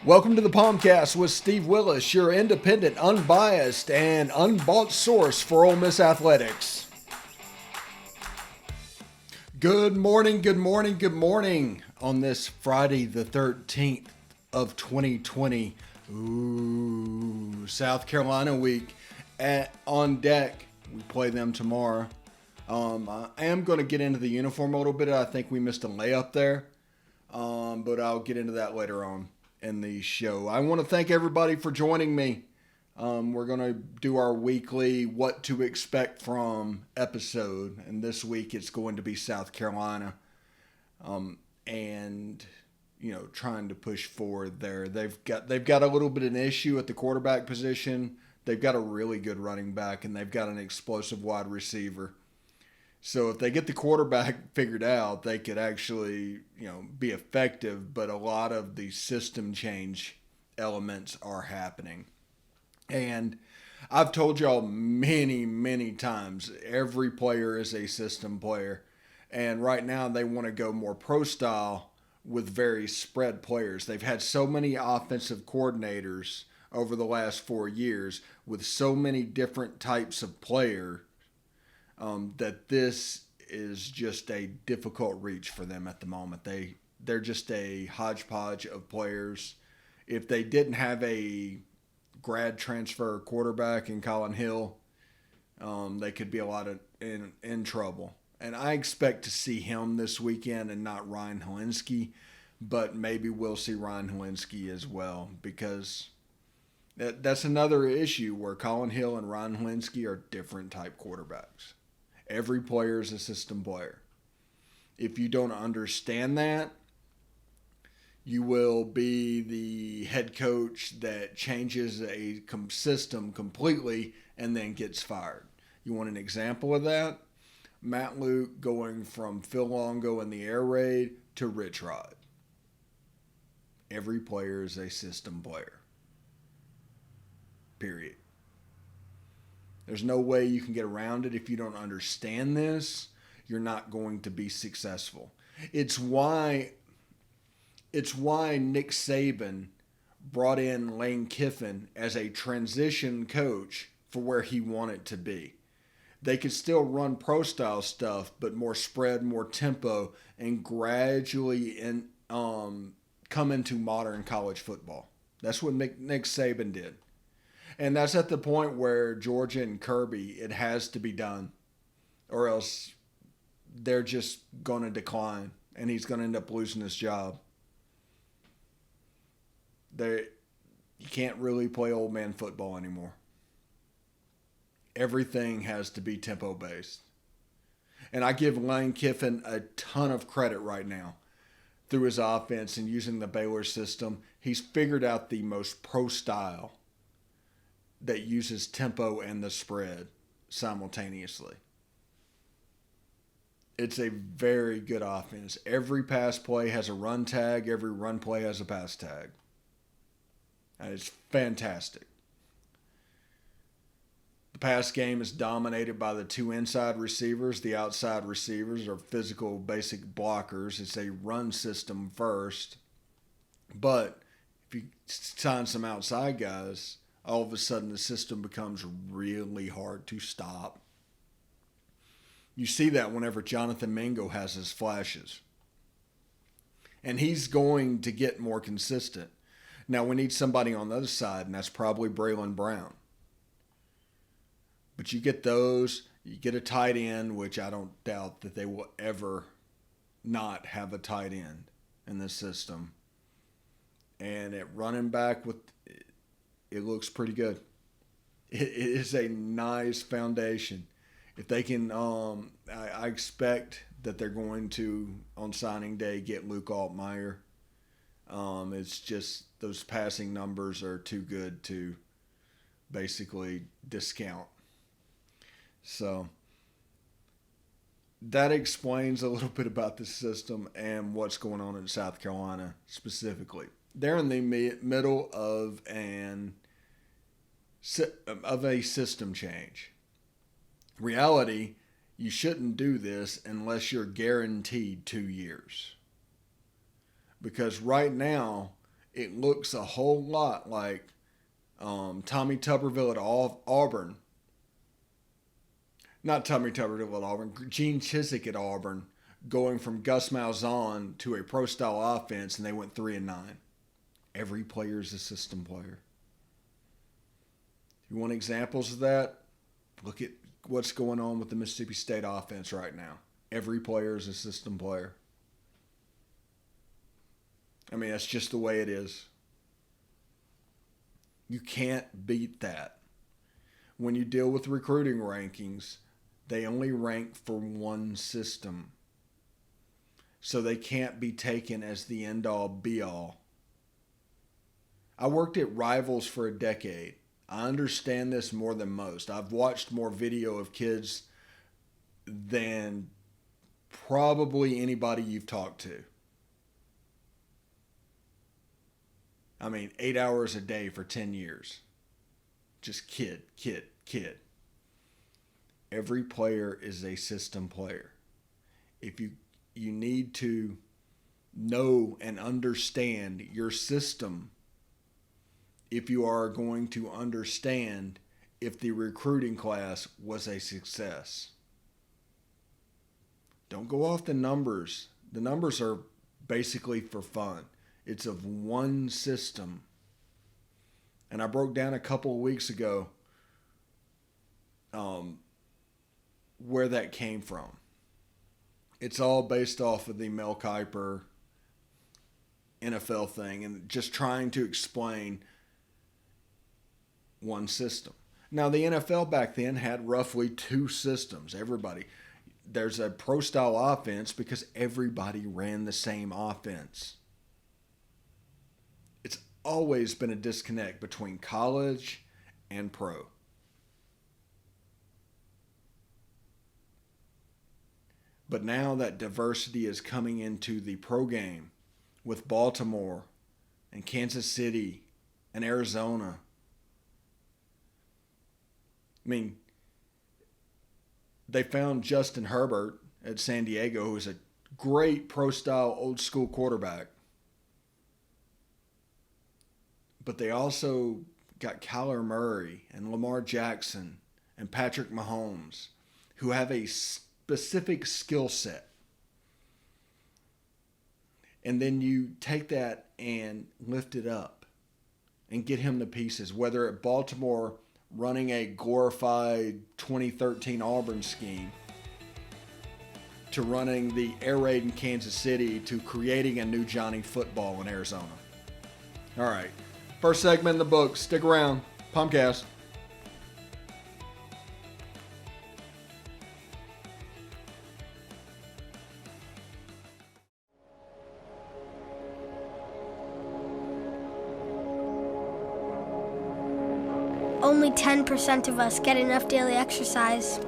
Welcome to the POMcast with Steve Willis, your independent, unbiased, and unbought source for Ole Miss athletics. Good morning, good morning, good morning on this Friday the 13th of 2020. South Carolina week on deck. We play them tomorrow. I am going to get into the uniform a little bit. I think we missed a layup there, but I'll get into that later on in the show. I want to thank everybody for joining me. We're going to do our weekly what to expect from episode, and this week it's going to be South Carolina, and trying to push forward there. They've got a little bit of an issue at the quarterback position. They've got a really good running back, and they've got an explosive wide receiver. So if they get the quarterback figured out, they could actually, be effective. But a lot of the system change elements are happening. And I've told y'all many, many times, every player is a system player. And right now they want to go more pro style with very spread players. They've had so many offensive coordinators over the last 4 years with so many different types of players. That this is just a difficult reach for them at the moment. They're just a hodgepodge of players. If they didn't have a grad transfer quarterback in Colin Hill, they could be a lot of in trouble. And I expect to see him this weekend and not Ryan Helinski, but maybe we'll see Ryan Helinski as well, because that's another issue where Colin Hill and Ryan Helinski are different type quarterbacks. Every player is a system player. If you don't understand that, you will be the head coach that changes a system completely and then gets fired. You want an example of that? Matt Luke going from Phil Longo in the air raid to Rich Rod. Every player is a system player. Period. There's no way you can get around it. If you don't understand this, you're not going to be successful. It's why Nick Saban brought in Lane Kiffin as a transition coach for where he wanted to be. They could still run pro style stuff, but more spread, more tempo, and gradually come into modern college football. That's what Nick Saban did. And that's at the point where Georgia and Kirby, it has to be done, or else they're just going to decline, and he's going to end up losing his job. You can't really play old man football anymore. Everything has to be tempo-based. And I give Lane Kiffin a ton of credit right now through his offense and using the Baylor system. He's figured out the most pro style that uses tempo and the spread simultaneously. It's a very good offense. Every pass play has a run tag. Every run play has a pass tag. And it's fantastic. The pass game is dominated by the two inside receivers. The outside receivers are physical, basic blockers. It's a run system first. But if you sign some outside guys, all of a sudden the system becomes really hard to stop. You see that whenever Jonathan Mingo has his flashes. And he's going to get more consistent. Now we need somebody on the other side, and that's probably Braylon Brown. But you get those, you get a tight end, which I don't doubt that they will ever not have a tight end in this system. And at running back, it looks pretty good. It is a nice foundation. If they can, I expect that they're going to, on signing day, get Luke Altmaier. It's just those passing numbers are too good to basically discount. So that explains a little bit about the system and what's going on in South Carolina specifically. They're in the middle of a system change. Reality, you shouldn't do this unless you're guaranteed 2 years. Because right now, it looks a whole lot like Tommy Tuberville at Auburn. Not Tommy Tuberville at Auburn, Gene Chizik at Auburn, going from Gus Malzahn to a pro-style offense, and they went 3-9. Every player is a system player. If you want examples of that, look at what's going on with the Mississippi State offense right now. Every player is a system player. I mean, that's just the way it is. You can't beat that. When you deal with recruiting rankings, they only rank for one system. So they can't be taken as the end-all, be-all. I worked at Rivals for a decade. I understand this more than most. I've watched more video of kids than probably anybody you've talked to. I mean, 8 hours a day for 10 years. Just kid. Every player is a system player. If you need to know and understand your system if you are going to understand if the recruiting class was a success. Don't go off the numbers. The numbers are basically for fun. It's of one system. And I broke down a couple of weeks ago where that came from. It's all based off of the Mel Kiper NFL thing and just trying to explain one system. Now, the NFL back then had roughly two systems. There's a pro-style offense because everybody ran the same offense. It's always been a disconnect between college and pro. But now that diversity is coming into the pro game with Baltimore and Kansas City and Arizona. I mean, they found Justin Herbert at San Diego, who is a great pro-style old-school quarterback. But they also got Kyler Murray and Lamar Jackson and Patrick Mahomes, who have a specific skill set. And then you take that and lift it up and get him to pieces, whether at Baltimore running a glorified 2013 Auburn scheme to running the air raid in Kansas City to creating a new Johnny football in Arizona. All right. First segment in the book. Stick around. POMcast. Only 10% of us get enough daily exercise.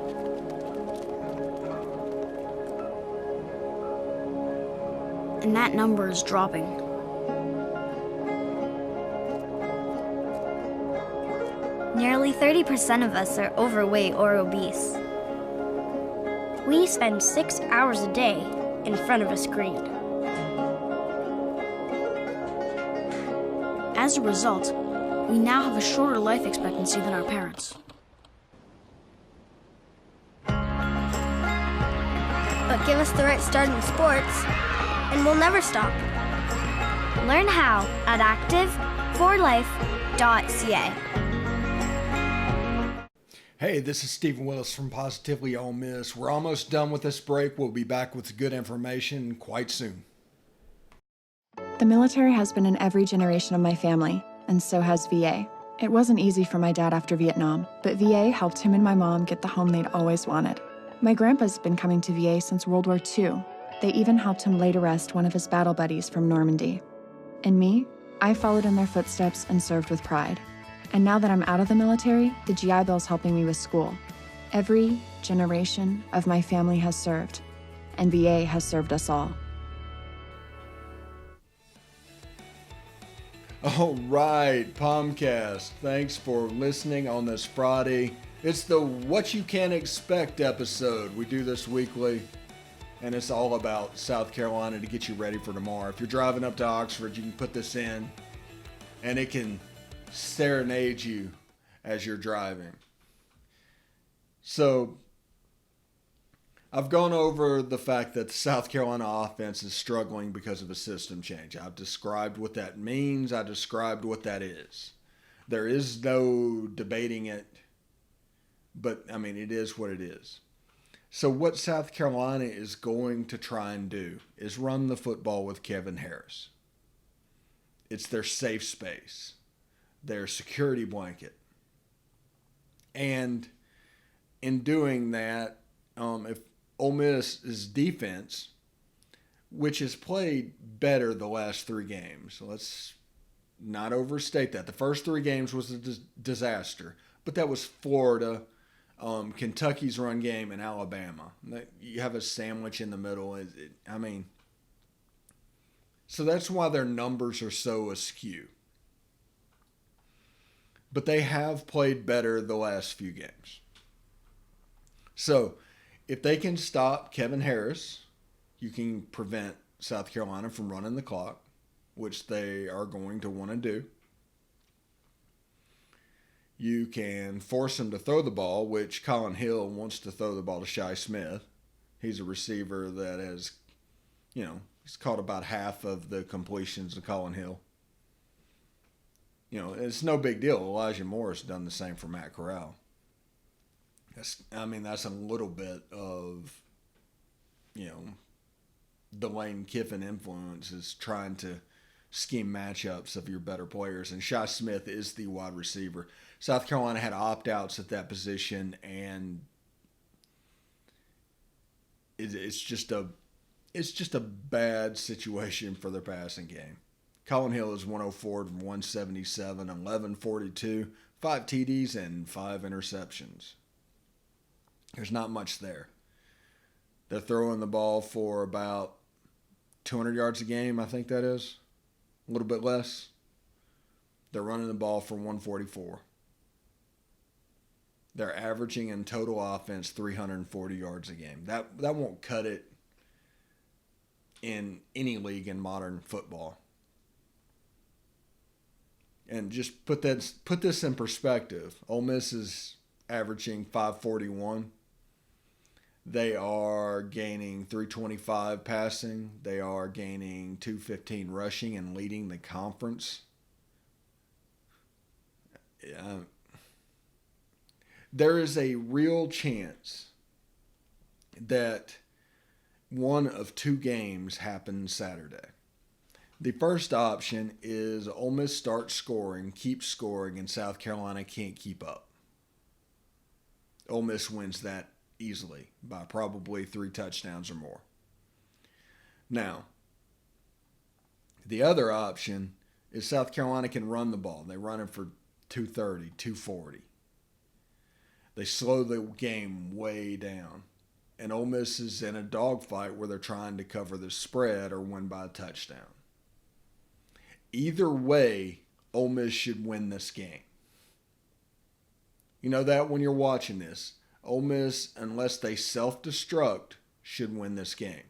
And that number is dropping. Nearly 30% of us are overweight or obese. We spend 6 hours a day in front of a screen. As a result, we now have a shorter life expectancy than our parents. But give us the right start in sports, and we'll never stop. Learn how at active4life.ca. Hey, this is Stephen Willis from Positively Ole Miss. We're almost done with this break. We'll be back with good information quite soon. The military has been in every generation of my family, and so has VA. It wasn't easy for my dad after Vietnam, but VA helped him and my mom get the home they'd always wanted. My grandpa's been coming to VA since World War II. They even helped him lay to rest one of his battle buddies from Normandy. And me, I followed in their footsteps and served with pride. And now that I'm out of the military, the GI Bill's helping me with school. Every generation of my family has served, and VA has served us all. All right, POMcast. Thanks for listening on this Friday. It's the What You Can Expect episode. We do this weekly, and it's all about South Carolina to get you ready for tomorrow. If you're driving up to Oxford, you can put this in and it can serenade you as you're driving. So I've gone over the fact that the South Carolina offense is struggling because of a system change. I've described what that means. I described what that is. There is no debating it, but I mean, it is what it is. So what South Carolina is going to try and do is run the football with Kevin Harris. It's their safe space, their security blanket. And in doing that, if Ole Miss's defense, which has played better the last 3 games, so let's not overstate that. The first 3 games was a disaster, but that was Florida, Kentucky's run game, and Alabama. You have a sandwich in the middle. So that's why their numbers are so askew. But they have played better the last few games. So if they can stop Kevin Harris, you can prevent South Carolina from running the clock, which they are going to want to do. You can force him to throw the ball, which Colin Hill wants to throw the ball to Shi Smith. He's a receiver that has, he's caught about half of the completions of Colin Hill. It's no big deal. Elijah Morris done the same for Matt Corral. That's a little bit of, the Lane Kiffin influence is trying to scheme matchups of your better players. And Shi Smith is the wide receiver. South Carolina had opt-outs at that position, and it's just a bad situation for their passing game. Colin Hill is 104 from 177, 1142, 5 TDs, and 5 interceptions. There's not much there. They're throwing the ball for about 200 yards a game, I think that is. A little bit less. They're running the ball for 144. They're averaging in total offense 340 yards a game. That won't cut it in any league in modern football. And just put this in perspective. Ole Miss is averaging 541. They are gaining 325 passing. They are gaining 215 rushing and leading the conference. There is a real chance that one of 2 games happens Saturday. The first option is Ole Miss starts scoring, keeps scoring, and South Carolina can't keep up. Ole Miss wins that easily by probably 3 touchdowns or more. Now, the other option is South Carolina can run the ball. They run it for 230, 240. They slow the game way down. And Ole Miss is in a dogfight where they're trying to cover the spread or win by a touchdown. Either way, Ole Miss should win this game. You know that when you're watching this. Ole Miss, unless they self-destruct, should win this game.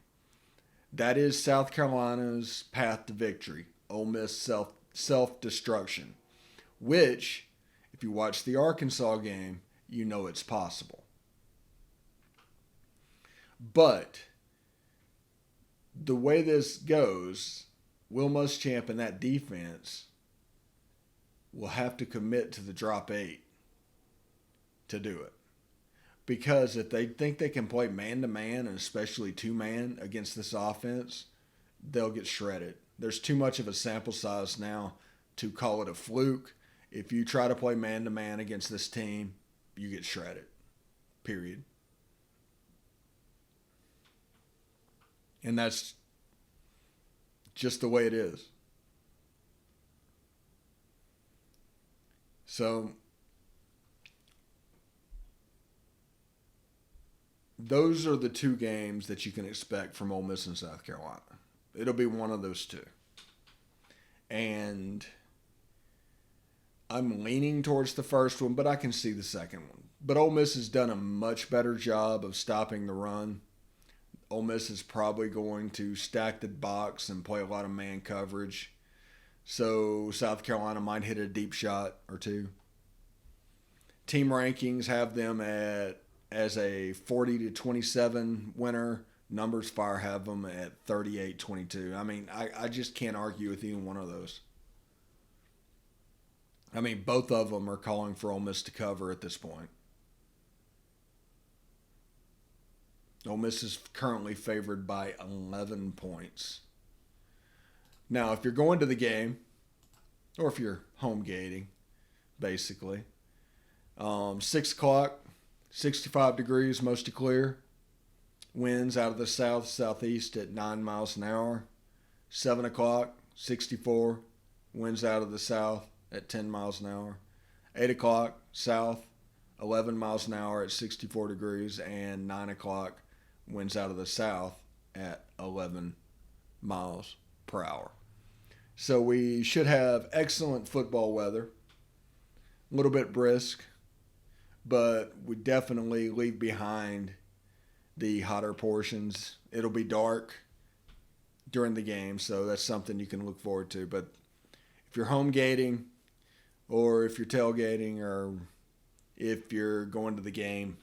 That is South Carolina's path to victory. Ole Miss self-destruction. Which, if you watch the Arkansas game, you know it's possible. But the way this goes, Will Muschamp and that defense will have to commit to the drop 8 to do it. Because if they think they can play man-to-man, and especially 2-man against this offense, they'll get shredded. There's too much of a sample size now to call it a fluke. If you try to play man-to-man against this team, you get shredded. Period. And that's just the way it is. So those are the 2 games that you can expect from Ole Miss and South Carolina. It'll be one of those 2. And I'm leaning towards the first one, but I can see the second one. But Ole Miss has done a much better job of stopping the run. Ole Miss is probably going to stack the box and play a lot of man coverage. So South Carolina might hit a deep shot or two. Team rankings have them as a 40-27 winner. Numbers Fire have them at 38-22. I mean, I just can't argue with either one of those. I mean, both of them are calling for Ole Miss to cover at this point. Ole Miss is currently favored by 11 points. Now, if you're going to the game, or if you're home gating, basically, 6 o'clock, 65 degrees, mostly clear. Winds out of the south-southeast at 9 miles an hour. 7 o'clock, 64. Winds out of the south at 10 miles an hour. 8 o'clock, south, 11 miles an hour at 64 degrees. And 9 o'clock, winds out of the south at 11 miles per hour. So we should have excellent football weather. A little bit brisk, but we definitely leave behind the hotter portions. It'll be dark during the game, so that's something you can look forward to. But if you're home gating, or if you're tailgating, or if you're going to the game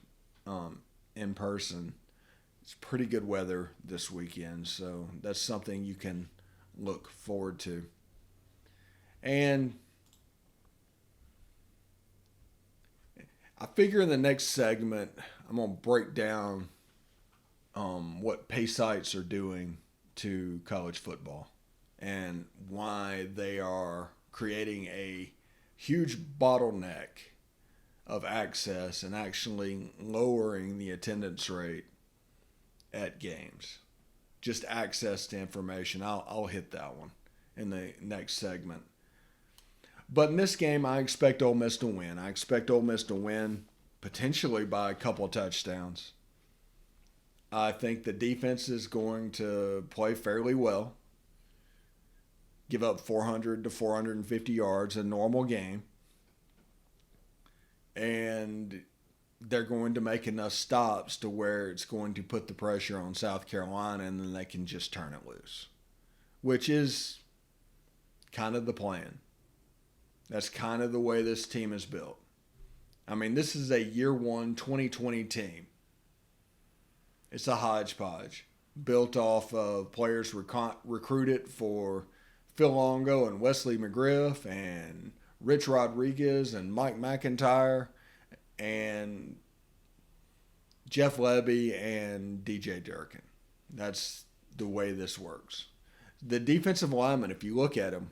in person, it's pretty good weather this weekend, so that's something you can look forward to. And I figure in the next segment, I'm going to break down what pay sites are doing to college football and why they are creating a huge bottleneck of access and actually lowering the attendance rate at games. Just access to information. I'll hit that one in the next segment. But in this game, I expect Ole Miss to win. I expect Ole Miss to win potentially by a couple of touchdowns. I think the defense is going to play fairly well. Give up 400 to 450 yards, a normal game. And they're going to make enough stops to where it's going to put the pressure on South Carolina, and then they can just turn it loose, which is kind of the plan. That's kind of the way this team is built. I mean, this is a year one 2020 team. It's a hodgepodge built off of players recruited for Phil Longo and Wesley McGriff and Rich Rodriguez and Mike McIntyre and Jeff Lebby and DJ Durkin. That's the way this works. The defensive linemen, if you look at them,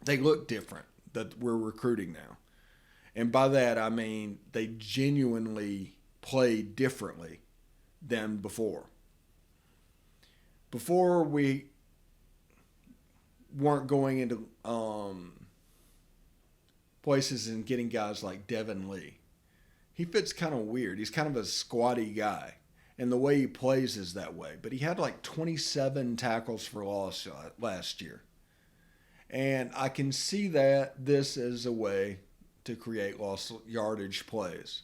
they look different that we're recruiting now. And by that, I mean they genuinely play differently than before. Before, we weren't going into places and getting guys like Devin Lee. He fits kind of weird. He's kind of a squatty guy, and the way he plays is that way. But he had like 27 tackles for loss last year. And I can see that this is a way to create lost yardage plays.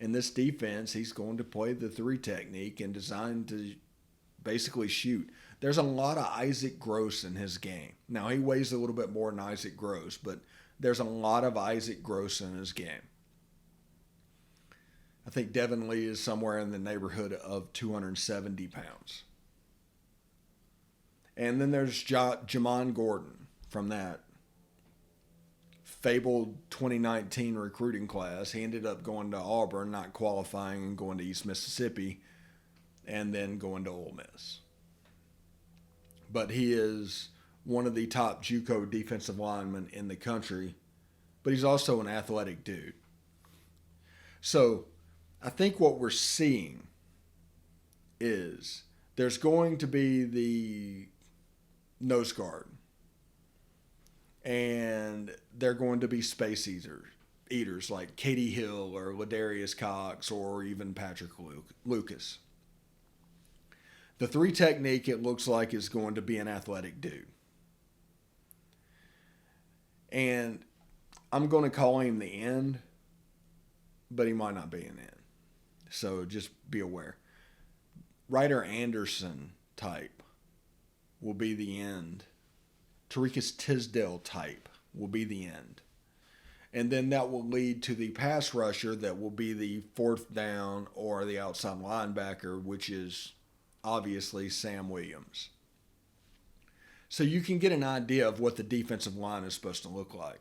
In this defense, he's going to play the 3 technique and designed to basically shoot. There's a lot of Isaac Gross in his game. Now, he weighs a little bit more than Isaac Gross, but there's a lot of Isaac Gross in his game. I think Devin Lee is somewhere in the neighborhood of 270 pounds. And then there's Jamon Gordon from that fabled 2019 recruiting class. He ended up going to Auburn, not qualifying, and going to East Mississippi, and then going to Ole Miss. But he is one of the top JUCO defensive linemen in the country, but he's also an athletic dude. So I think what we're seeing is there's going to be the nose guard, and they're going to be space eaters like Katie Hill or Ladarius Cox or even Patrick Lucas. The 3 technique, it looks like, is going to be an athletic dude. And I'm going to call him the end, but he might not be an end. So just be aware. Ryder Anderson type will be the end Tariqus Tisdale type will be the end. And then that will lead to the pass rusher that will be the fourth down or the outside linebacker, which is obviously Sam Williams. So you can get an idea of what the defensive line is supposed to look like.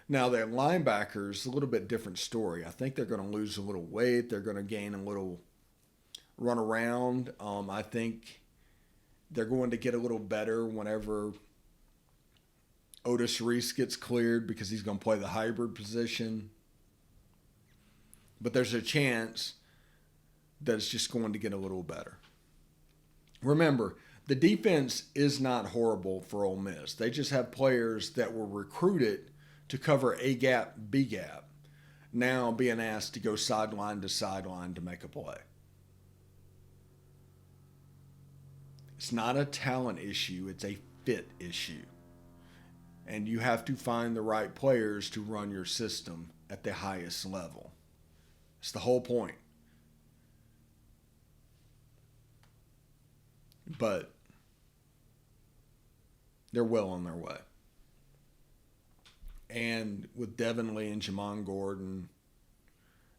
Now, their linebackers, a little bit different story. I think they're going to lose a little weight. They're going to gain a little run around. I think they're going to get a little better whenever Otis Reese gets cleared because he's going to play the hybrid position. But there's a chance that it's just going to get a little better. Remember, the defense is not horrible for Ole Miss. They just have players that were recruited to cover A gap, B gap, now being asked to go sideline to sideline to make a play. It's not a talent issue, it's a fit issue. And you have to find the right players to run your system at the highest level. It's the whole point. But they're well on their way. And with Devin Lee and Jamon Gordon,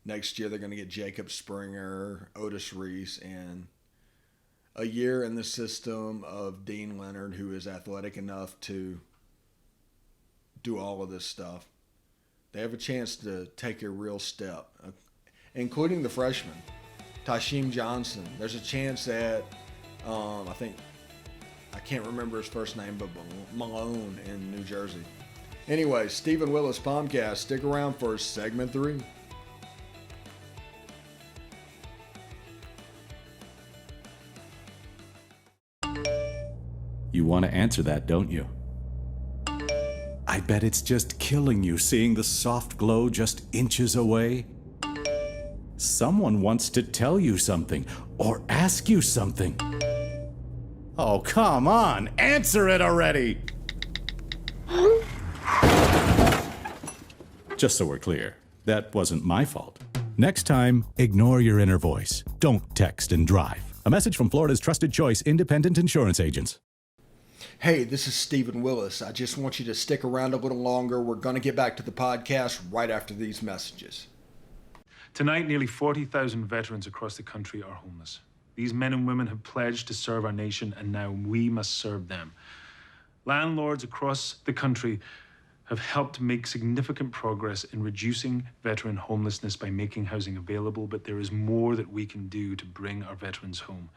next year they're going to get Jacob Springer, Otis Reese, and a year in the system of Dean Leonard, who is athletic enough to do all of this stuff. They have a chance to take a real step, including the freshman, Tysheem Johnson. There's a chance that, I can't remember his first name, but Malone in New Jersey. Anyway, Stephen Willis POMcast. Stick around for segment 3. You want to answer that, don't you? I bet it's just killing you seeing the soft glow just inches away. Someone wants to tell you something or ask you something. Oh, come on, answer it already! Just so we're clear, that wasn't my fault. Next time, ignore your inner voice. Don't text and drive. A message from Florida's trusted choice independent insurance agents. Hey, this is Stephen Willis. I just want you to stick around a little longer. We're going to get back to the podcast right after these messages. Tonight, nearly 40,000 veterans across the country are homeless. These men and women have pledged to serve our nation, and now we must serve them. Landlords across the country have helped make significant progress in reducing veteran homelessness by making housing available, but there is more that we can do to bring our veterans home.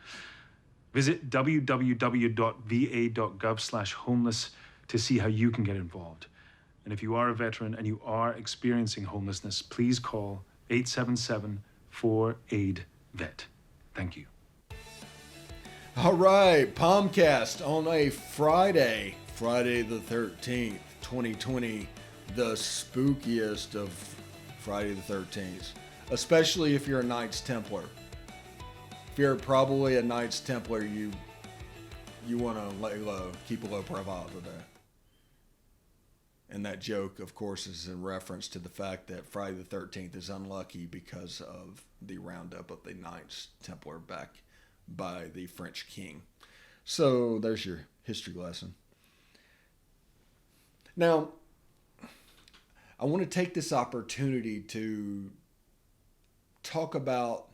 Visit www.va.gov/homeless to see how you can get involved. And if you are a veteran and you are experiencing homelessness, please call 877-4AID-VET. Thank you. All right, POMcast on a Friday the 13th, 2020, the spookiest of Friday the 13th, especially if you're a Knights Templar. If you're probably a Knights Templar, you want to lay low, keep a low profile today. And that joke, of course, is in reference to the fact that Friday the 13th is unlucky because of the roundup of the Knights Templar back by the French king. So there's your history lesson. Now, I want to take this opportunity to talk about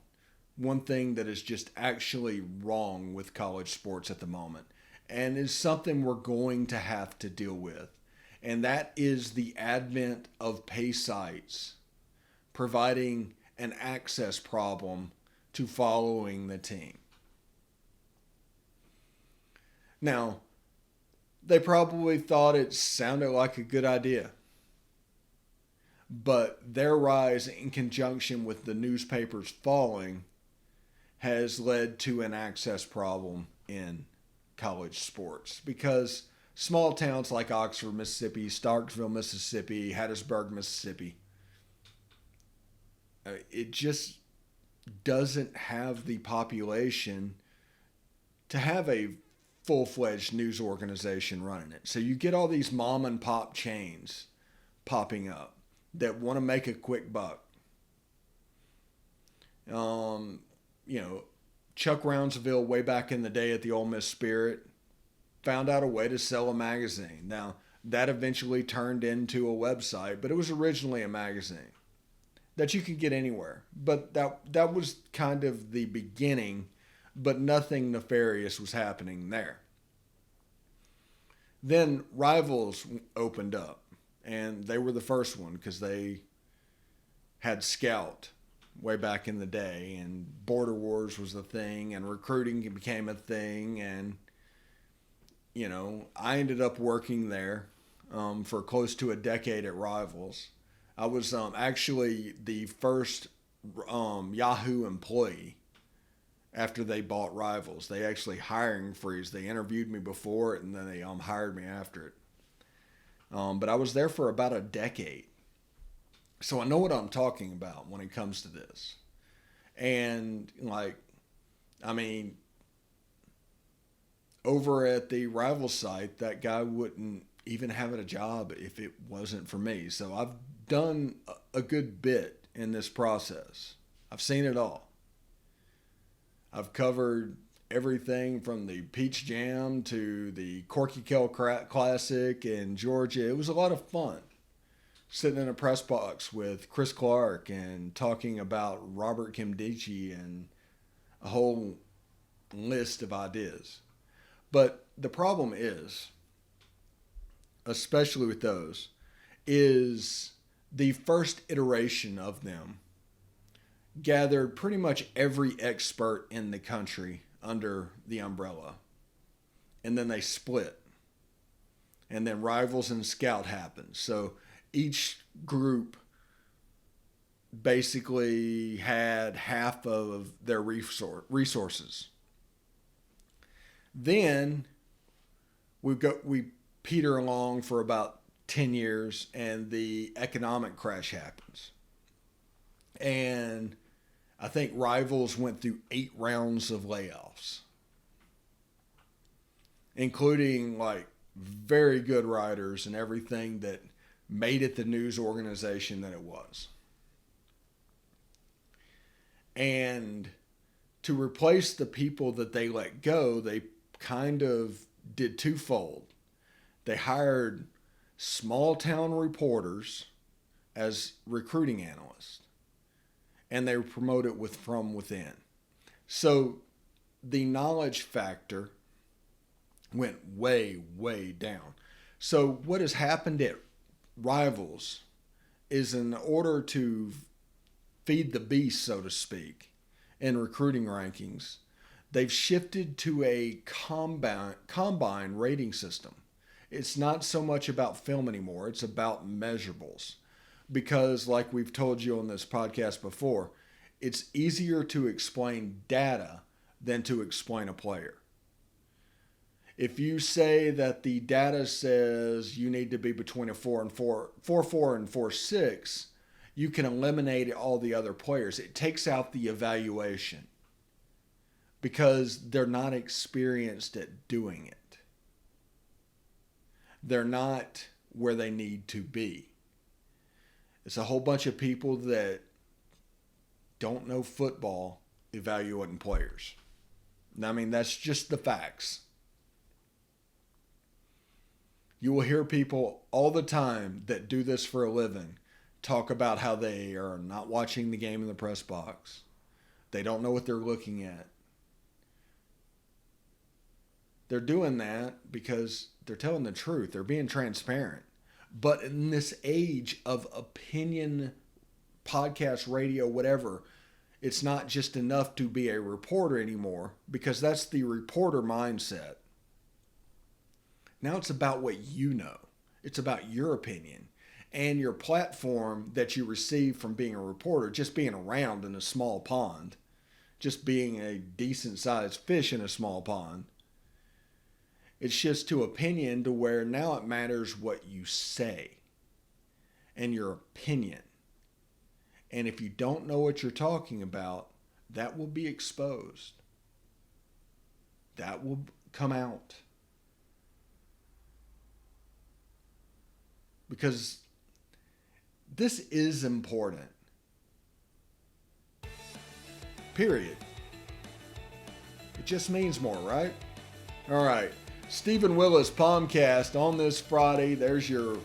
one thing that is just actually wrong with college sports at the moment, and is something we're going to have to deal with. And that is the advent of pay sites providing an access problem to following the team. Now, they probably thought it sounded like a good idea, but their rise in conjunction with the newspapers falling has led to an access problem in college sports, because small towns like Oxford, Mississippi, Starksville, Mississippi, Hattiesburg, Mississippi, it just doesn't have the population to have a full-fledged news organization running it. So you get all these mom and pop chains popping up that want to make a quick buck. Chuck Rounsaville way back in the day at the Ole Miss Spirit found out a way to sell a magazine. Now, that eventually turned into a website, but it was originally a magazine that you could get anywhere. But that was kind of the beginning, but nothing nefarious was happening there. Then Rivals opened up, and they were the first one because they had Scout way back in the day, and Border Wars was the thing, and recruiting became a thing, and I ended up working there for close to a decade at Rivals. I was actually the first Yahoo employee after they bought Rivals. They actually hiring freeze. They interviewed me before it, and then they hired me after it. But I was there for about a decade. So I know what I'm talking about when it comes to this. And over at the Rival site, that guy wouldn't even have a job if it wasn't for me. So I've done a good bit in this process. I've seen it all. I've covered everything from the Peach Jam to the Corky Kell Classic in Georgia. It was a lot of fun sitting in a press box with Chris Clark and talking about Robert Kimdichie and a whole list of ideas. But the problem is, especially with those, is the first iteration of them gathered pretty much every expert in the country under the umbrella. And then they split. And then Rivals and Scout happened. So each group basically had half of their resources. Then we peter along for about 10 years, and the economic crash happens. And I think Rivals went through 8 rounds of layoffs, including very good writers and everything that made it the news organization that it was. And to replace the people that they let go, they kind of did twofold. They hired small town reporters as recruiting analysts, and they were promoted from within. So the knowledge factor went way, way down. So what has happened at Rivals is, in order to feed the beast, so to speak, in recruiting rankings, they've shifted to a combine rating system. It's not so much about film anymore. It's about measurables. Because, like we've told you on this podcast before, it's easier to explain data than to explain a player. If you say that the data says you need to be between a 4.4 and 4.6, you can eliminate all the other players. It takes out the evaluation because they're not experienced at doing it. They're not where they need to be. It's a whole bunch of people that don't know football evaluating players. That's just the facts. You will hear people all the time that do this for a living talk about how they are not watching the game in the press box. They don't know what they're looking at. They're doing that because they're telling the truth. They're being transparent. But in this age of opinion, podcast, radio, whatever, it's not just enough to be a reporter anymore, because that's the reporter mindset. Now it's about what you know. It's about your opinion and your platform that you receive from being a reporter, just being around in a small pond, just being a decent sized fish in a small pond. It's just to opinion to where now it matters what you say and your opinion. And if you don't know what you're talking about, that will be exposed. That will come out. Because this is important. Period. It just means more, right? All right. Stephen Willis, POMcast, on this Friday. There's your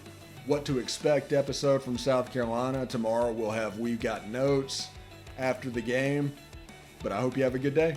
What to Expect episode from South Carolina. Tomorrow we'll have We've Got Notes after the game. But I hope you have a good day.